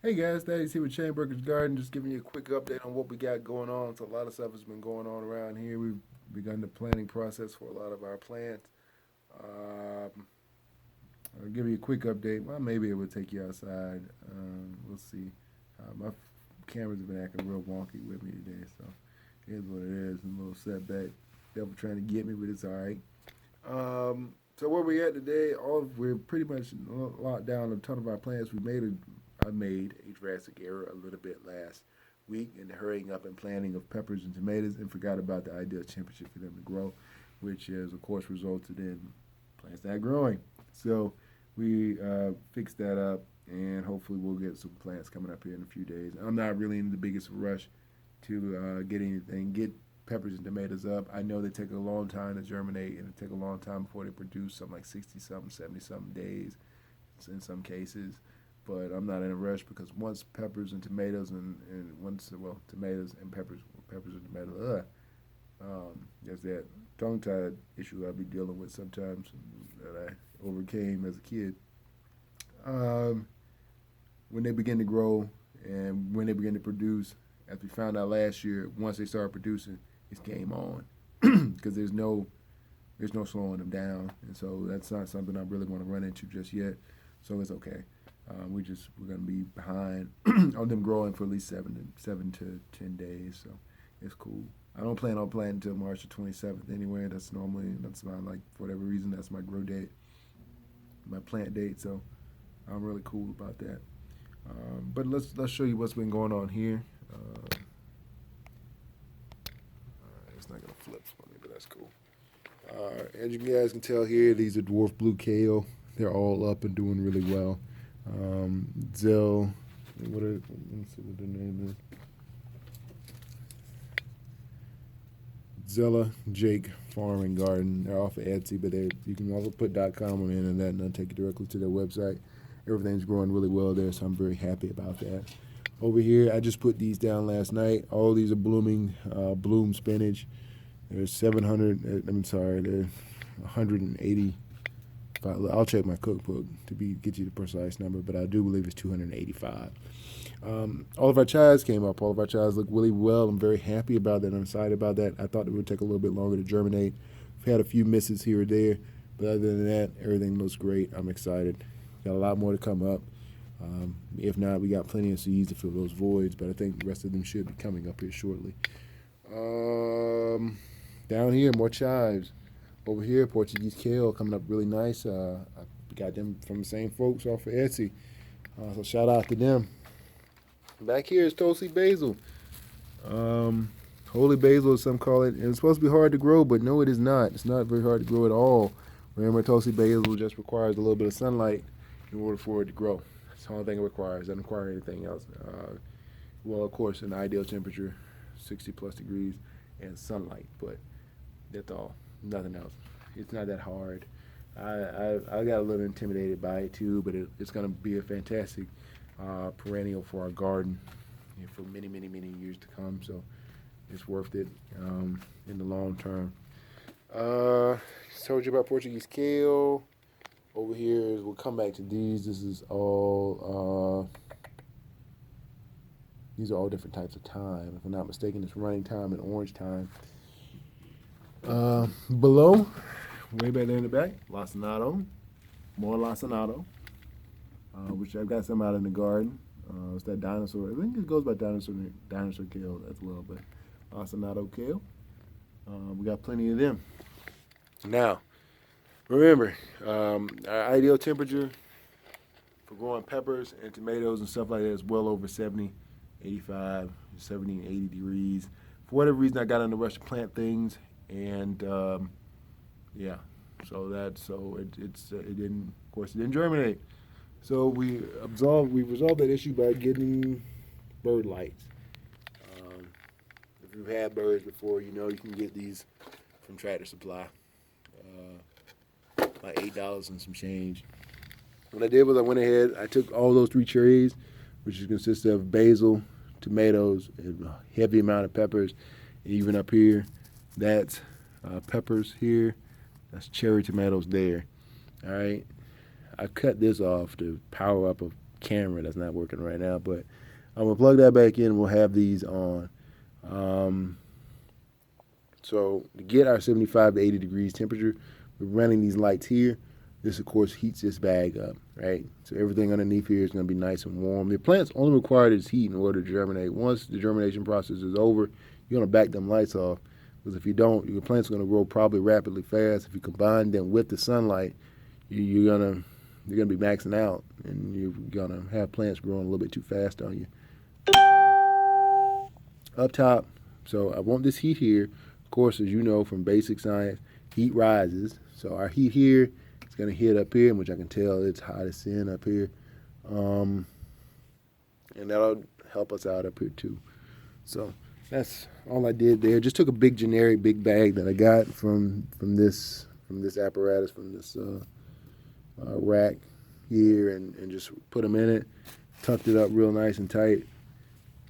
Hey guys, Daddy's here with Chainburger's Garden. Just giving you a quick update on what we got going on. So a lot of stuff has been going on around here. We've begun the planting process for a lot of our plants. Um, I'll give you a quick update. Well, maybe it will take you outside. We'll see. My cameras have been acting real wonky with me today, so here's what it is. A little setback. Devil trying to get me, but it's all right. So where we at today? We're pretty much locked down a ton of our plants. I made a drastic error a little bit last week in the hurrying up and planting of peppers and tomatoes and forgot about the ideal temperature for them to grow, which has of course resulted in plants not growing. So we fixed that up and hopefully we'll get some plants coming up here in a few days. I'm not really in the biggest rush to get peppers and tomatoes up. I know they take a long time to germinate and it take a long time before they produce, something like 60 something, 70 something days in some cases. But I'm not in a rush because once peppers and tomatoes and once, well, tomatoes and peppers and tomatoes, there's that tongue tied issue I'll be dealing with sometimes that I overcame as a kid. Um, when they begin to grow and when they begin to produce, as we found out last year, once they start producing, it's game on because there's no slowing them down, and so that's not something I really want to run into just yet. So it's okay. We're gonna be behind on them growing for at least 7 to 10 days, so it's cool. I don't plan on planting until March the 27th anyway. That's my, like, for whatever reason, that's my grow date, my plant date. So I'm really cool about that. But let's show you what's been going on here. It's not gonna flip for me, but that's cool. As you guys can tell here, these are dwarf blue kale. They're all up and doing really well. Zill, let me see what their name is. Zella Jake Farm and Garden. They're off of Etsy, but you can also put .com on the internet and they'll take you directly to their website. Everything's growing really well there, so I'm very happy about that. Over here, I just put these down last night. All these are blooming, bloom spinach. There's 700. There's 180. I'll check my cookbook to get you the precise number, but I do believe it's 285. All of our chives came up. All of our chives look really well. I'm very happy about that. I'm excited about that. I thought it would take a little bit longer to germinate. We've had a few misses here or there, but other than that, everything looks great. I'm excited. Got a lot more to come up. If not, we got plenty of seeds to fill those voids, but I think the rest of them should be coming up here shortly. Down here, more chives. Over here, Portuguese Kale coming up really nice. I got them from the same folks off of Etsy. So shout out to them. Back here is Toasty Basil. Holy basil, as some call it. And it's supposed to be hard to grow, but no, it is not. It's not very hard to grow at all. Remember, Toasty Basil just requires a little bit of sunlight in order for it to grow. That's the only thing it requires. It doesn't require anything else. Well, of course, an ideal temperature, 60 plus degrees, and sunlight, but that's all. Nothing else. It's not that hard. I got a little intimidated by it too, but it's going to be a fantastic perennial for our garden for many, many, many years to come. So it's worth it in the long term. Just told you about Portuguese kale. Over here is, we'll come back to these. These are all different types of thyme. If I'm not mistaken, it's running thyme and orange thyme. Below, way back there in the back, lacinato, more lacinato, which I've got some out in the garden. It's that dinosaur. I think it goes by dinosaur kale as well, but lacinato kale. We got plenty of them. Now, remember, our ideal temperature for growing peppers and tomatoes and stuff like that is well over 70, 85, 70 and 80 degrees. For whatever reason, I got in the rush to plant things. And yeah, it didn't, of course, it didn't germinate. So we resolved that issue by getting bird lights. If you've had birds before, you know you can get these from Tractor Supply, like $8 and some change. What I did was I went ahead, I took all those three cherries, which consist of basil, tomatoes, and a heavy amount of peppers, and even up here. That's peppers here. That's cherry tomatoes there. All right. I cut this off to power up a camera that's not working right now, but I'm gonna plug that back in and we'll have these on. So to get our 75 to 80 degrees temperature, we're running these lights here. This, of course, heats this bag up, right? So everything underneath here is going to be nice and warm. The plant's only required is heat in order to germinate. Once the germination process is over, you're going to back them lights off, because if you don't, your plant's going to grow probably rapidly fast. If you combine them with the sunlight, you're gonna be maxing out, and you're gonna have plants growing a little bit too fast on you. Up top, so I want this heat here. Of course, as you know from basic science, heat rises. So our heat here is going to hit up here, which I can tell it's hot as sin up here. And that'll help us out up here too. So that's all I did there. Just took a big generic big bag that I got from this apparatus, from this rack here, and just put them in it, tucked it up real nice and tight,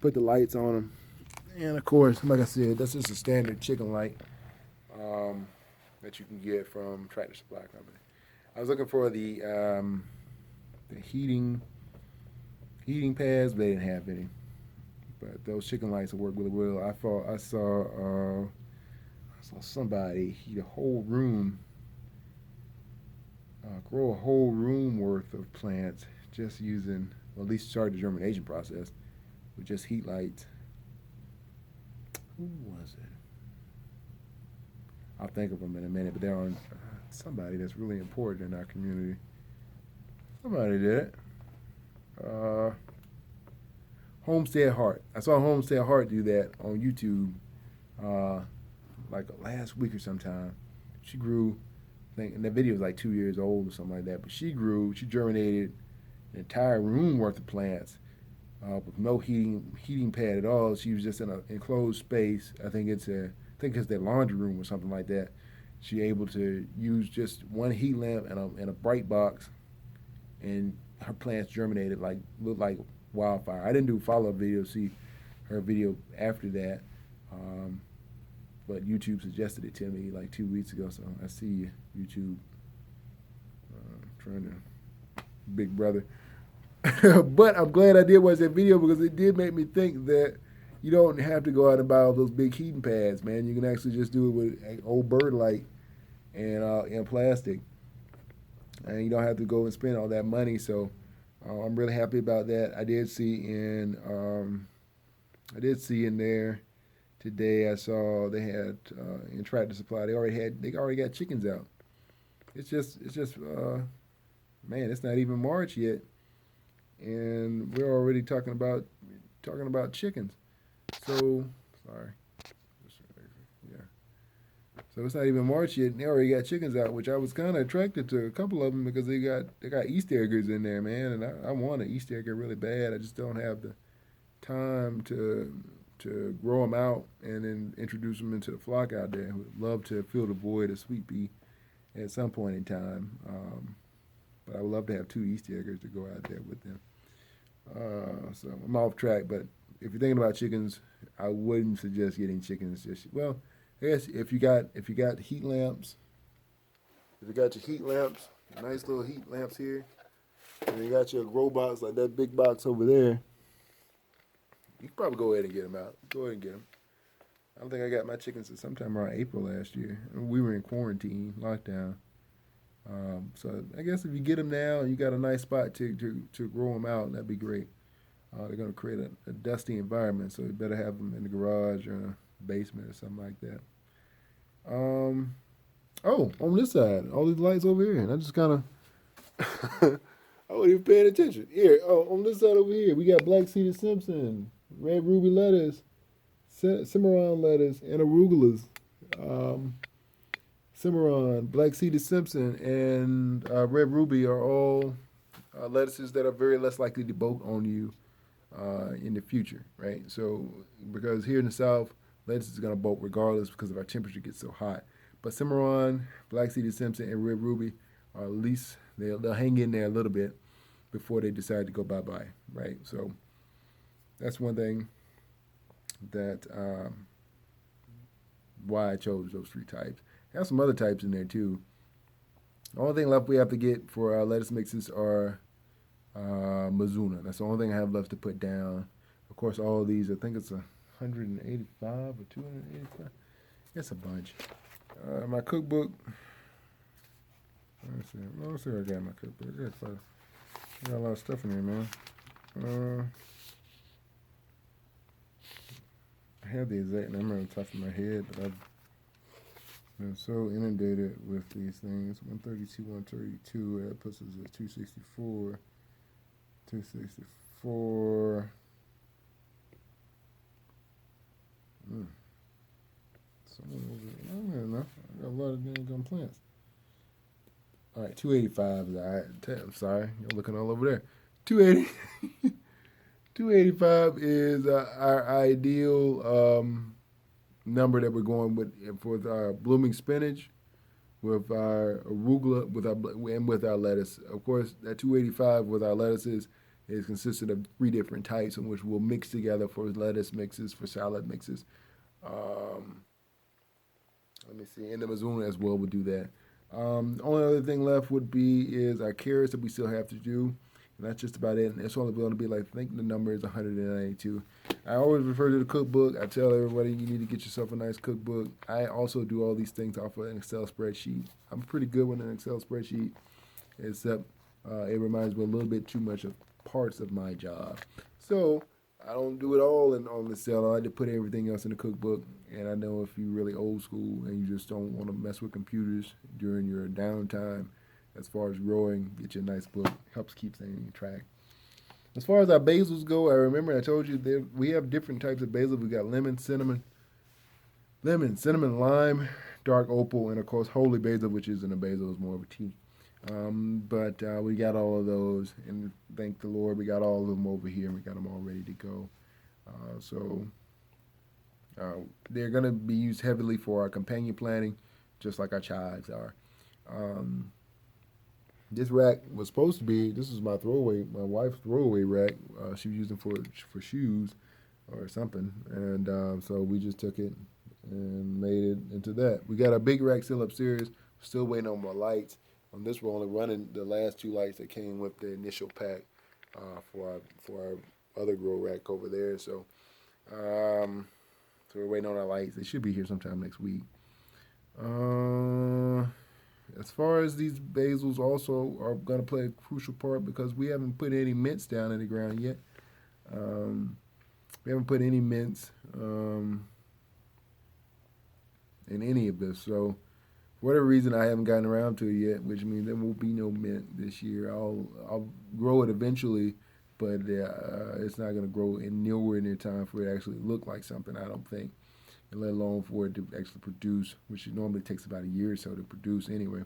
put the lights on them. And of course, like I said, that's just a standard chicken light that you can get from Tractor Supply Company. I was looking for the heating pads, but they didn't have any. But those chicken lights will work really well. I saw somebody heat a whole room, grow a whole room worth of plants just using, well, at least start the germination process with just heat lights. Who was it? I'll think of them in a minute, but they're on somebody that's really important in our community. Somebody did it. Homestead Heart. I saw Homestead Heart do that on YouTube like last week or sometime. She grew, I think, and that video was like 2 years old or something like that, but she germinated an entire room worth of plants with no heating pad at all. She was just in an enclosed space. I think it's their laundry room or something like that. She able to use just one heat lamp and a bright box, and her plants germinated looked like wildfire. I didn't do a follow-up video to see her video after that, but YouTube suggested it to me like 2 weeks ago. So I see you, YouTube, trying to big brother. But I'm glad I did watch that video, because it did make me think that you don't have to go out and buy all those big heating pads, man. You can actually just do it with an old bird light and plastic, and you don't have to go and spend all that money. So I'm really happy about that. I did see in there today. I saw they had in Tractor Supply. They already got chickens out. It's just man, it's not even March yet, and we're already talking about chickens. So sorry, yeah. So it's not even March yet, and they already got chickens out, which I was kind of attracted to a couple of them, because they got Easter eggers in there, man, and I want an Easter egger really bad. I just don't have the time to grow them out and then introduce them into the flock out there. I would love to fill the void of sweet pea at some point in time, but I would love to have 2 Easter eggers to go out there with them. So I'm off track, but if you're thinking about chickens, I wouldn't suggest getting chickens just, well, I guess if you got heat lamps, nice little heat lamps here, and you got your grow box like that big box over there, you can probably go ahead and get them out. Go ahead and get them. I don't think I got my chickens until sometime around April last year. We were in quarantine, lockdown. So I guess if you get them now and you got a nice spot to grow them out, that'd be great. They're going to create a dusty environment, so you better have them in the garage or in a basement or something like that. Oh, on this side, all these lights over here, and I just kind of, I wasn't even paying attention. Here, on this side over here, we got black-seeded Simpson, red ruby lettuce, Cimarron lettuce, and arugulas. Cimarron, black-seeded Simpson, and red ruby are all lettuces that are very less likely to bolt on you in the future, right? So, because here in the South, lettuce is going to bolt regardless because of our temperature gets so hot. But Cimarron, black-seeded Simpson, and red ruby are at least, they'll hang in there a little bit before they decide to go bye-bye, right? So that's one thing that why I chose those 3 types. I have some other types in there too. The only thing left we have to get for our lettuce mixes are Mizuna. That's the only thing I have left to put down. Of course, all of these, I think it's 185 or 285. It's a bunch. My cookbook. Let's see what I got in my cookbook. I got a lot of stuff in here, man. I have the exact number on the top of my head, but I've been so inundated with these things. 132, 132, that puts us at 264. 264. Someone over there. I don't know. I got a lot of dang gum plants. All right, 285 is all right. I'm sorry, you're looking all over there. 280. 285 is our ideal number that we're going with for our blooming spinach, with our arugula, with our lettuce. Of course, that 285 with our lettuces is consisted of 3 different types, in which we'll mix together for lettuce mixes, for salad mixes. Let me see, and the Mizuna as well would do that. The only other thing left would be is our carrots that we still have to do. And that's just about it. And it's only going to be like, I think the number is 192. I always refer to the cookbook. I tell everybody you need to get yourself a nice cookbook. I also do all these things off of an Excel spreadsheet. I'm pretty good with an Excel spreadsheet, except it reminds me a little bit too much of parts of my job. So I don't do it all on Excel. I like to put everything else in the cookbook. And I know if you're really old school and you just don't want to mess with computers during your downtime, as far as growing, get you a nice book. Helps keep things track. As far as our basils go, I remember I told you that we have different types of basil. We got lemon, cinnamon, lime, dark opal, and of course holy basil, which isn't a basil, it's more of a tea. But we got all of those, and thank the Lord, we got all of them over here, and we got them all ready to go. They're going to be used heavily for our companion planting, just like our chives are. This rack was supposed to be, this is my wife's throwaway rack. She was using for shoes or something. And so we just took it and made it into that. We got a big rack still upstairs. Still waiting on more lights. On this, we're only running the last 2 lights that came with the initial pack for our other grow rack over there. So we're waiting on our lights. They should be here sometime next week. As far as these basils also are going to play a crucial part because we haven't put any mints down in the ground yet. We haven't put any mints in any of this. So for whatever reason, I haven't gotten around to it yet, which means there will be no mint this year. I'll grow it eventually, but it's not going to grow in nowhere near time for it to actually look like something, I don't think. And let alone for it to actually produce, which normally takes about a year or so to produce anyway.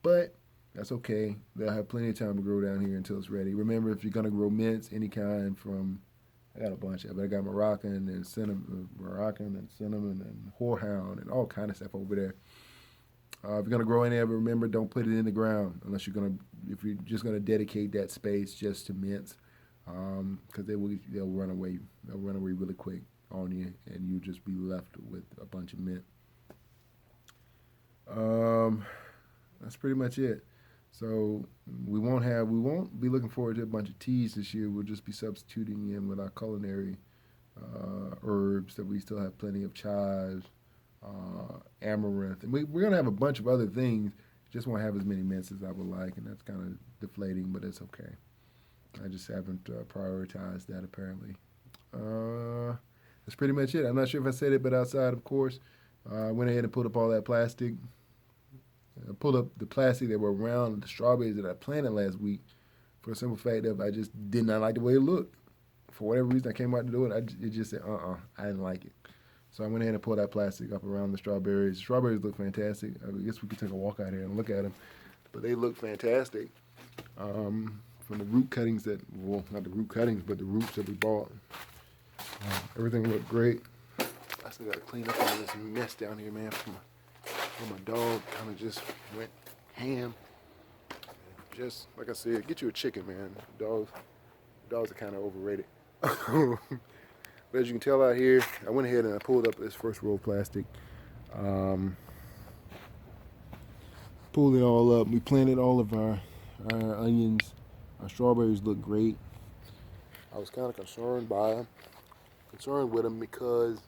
But that's okay. They'll have plenty of time to grow down here until it's ready. Remember, if you're going to grow mints, any kind from, I got a bunch of it. I got Moroccan and cinnamon and horehound and all kind of stuff over there. If you're going to grow any of it, remember, don't put it in the ground unless if you're just going to dedicate that space just to mints, because they'll run away. They'll run away really quick on you, and you just be left with a bunch of mint. That's pretty much it. So we won't be looking forward to a bunch of teas this year. We'll just be substituting in with our culinary herbs that we still have plenty of chives, amaranth, and we're gonna have a bunch of other things. Just won't have as many mints as I would like, and that's kind of deflating, but it's okay. I just haven't prioritized that apparently. That's pretty much it. I'm not sure if I said it, but outside, of course, I went ahead and pulled up all that plastic. I pulled up the plastic that were around the strawberries that I planted last week for the simple fact that I just did not like the way it looked. For whatever reason, I came out to do it. It just said, I didn't like it. So I went ahead and pulled that plastic up around the strawberries. The strawberries look fantastic. I guess we could take a walk out here and look at them. But they look fantastic. From the root cuttings not the root cuttings, but the roots that we bought. Everything looked great. I still got to clean up all this mess down here, man. My dog kind of just went ham. Just like I said, get you a chicken, man. Dogs are kind of overrated. But as you can tell out here, I went ahead and I pulled up this first roll of plastic. Pulled it all up. We planted all of our onions, Our strawberries look great. I was kind of concerned with them because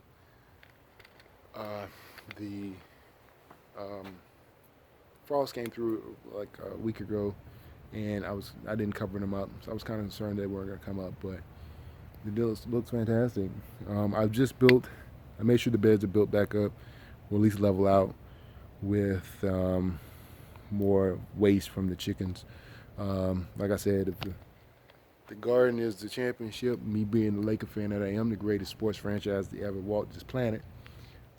the frost came through like a week ago, and I didn't cover them up, so I was kind of concerned they weren't gonna come up. But the deal looks fantastic. I made sure the beds are built back up, or at least level out with more waste from the chickens. Like I said, if the garden is the championship, me being the Laker fan that I am, the greatest sports franchise to ever walk this planet.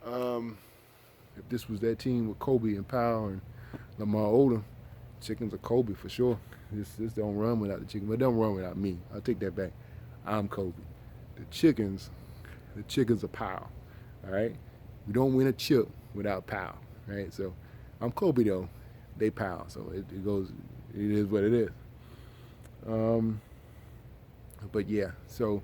If this was that team with Kobe and Powell and Lamar Odom, chickens are Kobe for sure. This don't run without the chicken, but it don't run without me. I'll take that back. I'm Kobe. The chickens are Powell. All right, we don't win a chip without Powell. Right, so I'm Kobe though. They Powell, so it goes. It is what it is. But yeah, so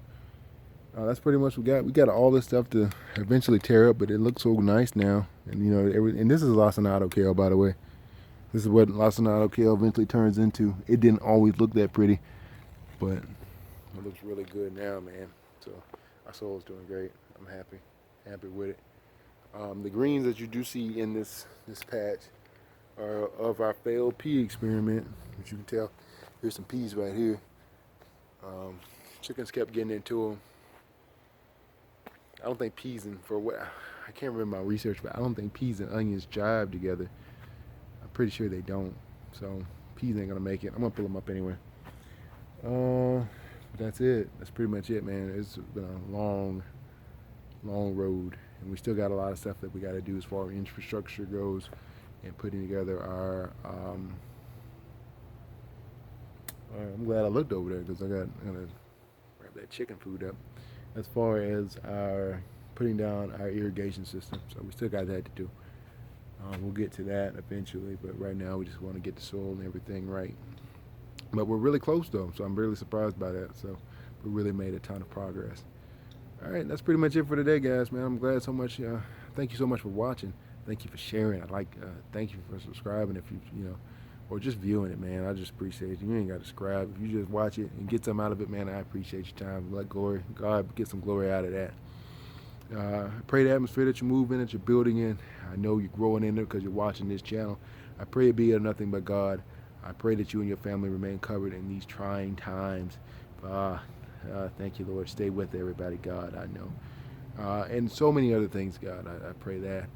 that's pretty much what we got. We got all this stuff to eventually tear up, but it looks so nice now. And you know, and this is lacinato kale, by the way. This is what lacinato kale eventually turns into. It didn't always look that pretty, but it looks really good now, man. So our soul's doing great. I'm happy with it. The greens that you do see in this patch are of our failed pea experiment, which you can tell. Here's some peas right here. Chickens kept getting into them. I don't think peas and I can't remember my research, but I don't think peas and onions jive together. I'm pretty sure they don't. So peas ain't gonna make it. I'm gonna pull them up anyway. That's it. That's pretty much it, man. It's been a long road, and we still got a lot of stuff that we got to do as far as infrastructure goes, and putting together our. I'm glad I looked over there because I'm gonna grab that chicken food up. As far as our putting down our irrigation system, so we still got that to do. We'll get to that eventually, but right now we just want to get the soil and everything right. But we're really close though, so I'm really surprised by that. So we really made a ton of progress. All right, that's pretty much it for today, guys, man. I'm glad so much. Thank you so much for watching. Thank you for sharing. Thank you for subscribing if you know, or just viewing it, man. I just appreciate you. You ain't got to subscribe. If you just watch it and get something out of it, man, I appreciate your time. Let God get some glory out of that. I pray the atmosphere that you move in, that you're building in. I know you're growing in it because you're watching this channel. I pray it be of nothing but God. I pray that you and your family remain covered in these trying times. Thank you, Lord. Stay with everybody, God, I know. And so many other things, God. I pray that.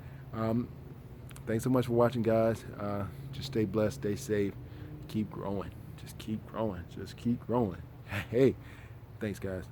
Thanks so much for watching, guys. Just stay blessed, stay safe, keep growing. Just keep growing. Just keep growing. Hey, thanks, guys.